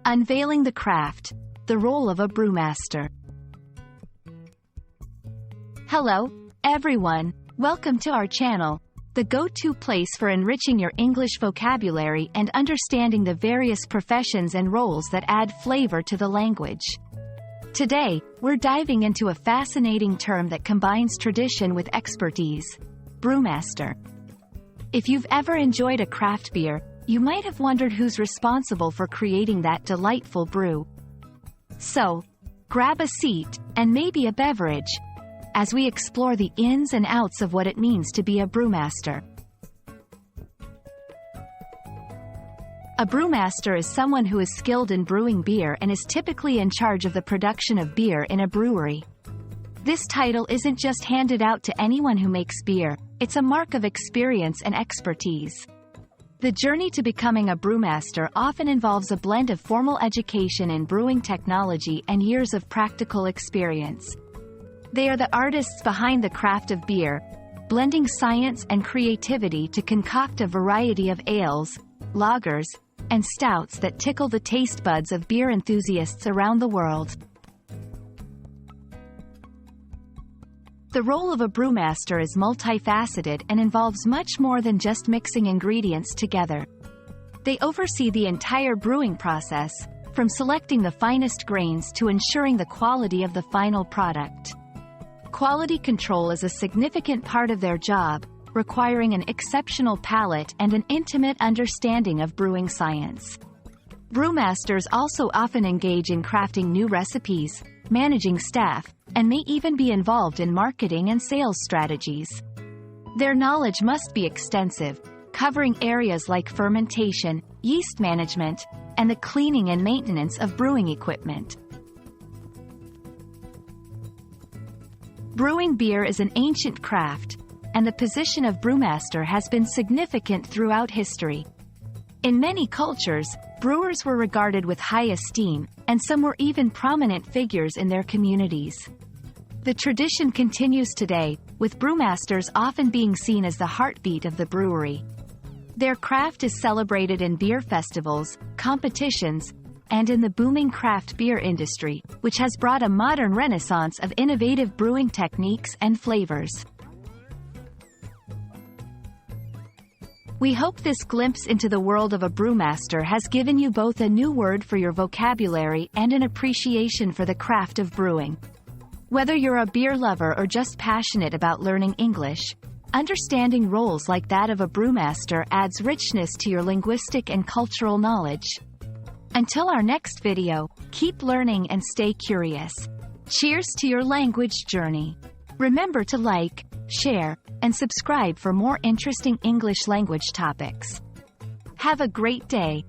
Unveiling the Craft, the role of a brewmaster. Hello, everyone. Welcome to our channel, the go-to place for enriching your English vocabulary and understanding the various professions and roles that add flavor to the language. Today, we're diving into a fascinating term that combines tradition with expertise: brewmaster. If you've ever enjoyed a craft beer, you might have wondered who's responsible for creating that delightful brew. So, grab a seat, and maybe a beverage, as we explore the ins and outs of what it means to be a brewmaster. A brewmaster is someone who is skilled in brewing beer and is typically in charge of the production of beer in a brewery. This title isn't just handed out to anyone who makes beer, it's a mark of experience and expertise. The journey to becoming a brewmaster often involves a blend of formal education in brewing technology and years of practical experience. They are the artists behind the craft of beer, blending science and creativity to concoct a variety of ales, lagers, and stouts that tickle the taste buds of beer enthusiasts around the world. The role of a brewmaster is multifaceted and involves much more than just mixing ingredients together. They oversee the entire brewing process, from selecting the finest grains to ensuring the quality of the final product. Quality control is a significant part of their job, requiring an exceptional palate and an intimate understanding of brewing science. Brewmasters also often engage in crafting new recipes, managing staff, and may even be involved in marketing and sales strategies. Their knowledge must be extensive, covering areas like fermentation, yeast management, and the cleaning and maintenance of brewing equipment. Brewing beer is an ancient craft, and the position of brewmaster has been significant throughout history. In many cultures, brewers were regarded with high esteem, and some were even prominent figures in their communities. The tradition continues today, with brewmasters often being seen as the heartbeat of the brewery. Their craft is celebrated in beer festivals, competitions, and in the booming craft beer industry, which has brought a modern renaissance of innovative brewing techniques and flavors. We hope this glimpse into the world of a brewmaster has given you both a new word for your vocabulary and an appreciation for the craft of brewing. Whether you're a beer lover or just passionate about learning English, understanding roles like that of a brewmaster adds richness to your linguistic and cultural knowledge. Until our next video, keep learning and stay curious. Cheers to your language journey. Remember to like, share, and subscribe for more interesting English language topics. Have a great day.